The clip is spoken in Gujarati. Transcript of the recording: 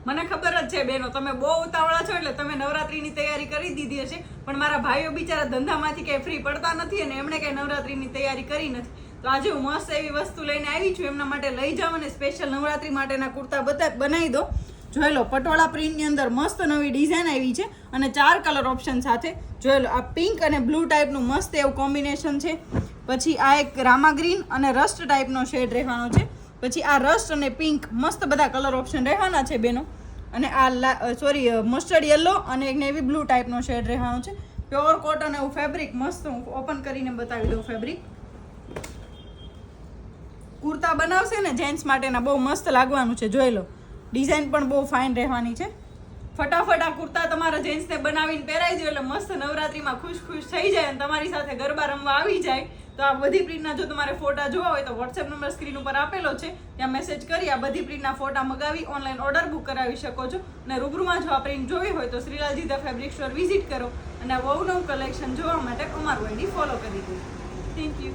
મને ખબર જ છે બેનો, તમે બહુ ઉતાવળા છો એટલે તમે નવરાત્રીની તૈયારી કરી દીધી હશે, પણ મારા ભાઈઓ બિચારા ધંધામાંથી કંઈ ફ્રી પડતા નથી અને એમણે કંઈ નવરાત્રીની તૈયારી કરી નથી. તો આજે હું મસ્ત એવી વસ્તુ લઈને આવી છું, એમના માટે લઈ જાઉં અને સ્પેશિયલ નવરાત્રી માટેના કુર્તા બનાવી દો. જોઈ લો, પટોળા પ્રિન્ટની અંદર મસ્ત નવી ડિઝાઇન આવી છે અને 4 કલર ઓપ્શન સાથે. જોઈ લો, આ પિંક અને બ્લુ ટાઈપનું મસ્ત એવું કોમ્બિનેશન છે. પછી આ એક રામા ગ્રીન અને રસ્ટ ટાઈપનો શેડ રહેવાનો છે. પછી આ રસ્ટ અને પિંક મસ્ત બધા કલર ઓપ્શન રહેવાના છે બેનો. અને આ મસ્ટર્ડ યલો અને એક નેવી બ્લુ ટાઈપનો શેડ રહેવાનો છે. પ્યોર કોટન એવું ફેબ્રિક મસ્ત. હું ઓપન કરીને બતાવી દઉં ફેબ્રિક. કુર્તા બનાવશે ને જેન્ટ્સ માટેના, બહુ મસ્ત લાગવાનું છે. જોઈ લો, ડિઝાઇન પણ બહુ ફાઇન રહેવાની છે. ફટાફટ આ કુર્તા તમારા જેન્ટ્સને બનાવીને પહેરાવી દો એટલે મસ્ત નવરાત્રીમાં ખુશ થઈ જાય અને તમારી સાથે ગરબા રમવા આવી જાય. તો આ બધી પ્રિન્ટના જો તમારે ફોટા જોવા હોય તો વોટ્સએપ નંબર સ્ક્રીન ઉપર આપેલો છે, ત્યાં મેસેજ કરી આ બધી પ્રિન્ટના ફોટા મગાવી ઓનલાઈન ઓર્ડર બુક કરાવી શકો છો. અને રૂબરૂમાં જો આ પ્રિન્ટ જોવી હોય તો શ્રીલાલજી ધ ફેબ્રિક સ્ટોર વિઝિટ કરો અને આ બહુ નવું કલેક્શન જોવા માટે અમારું આઈડી ફોલો કરી દો. Thank you.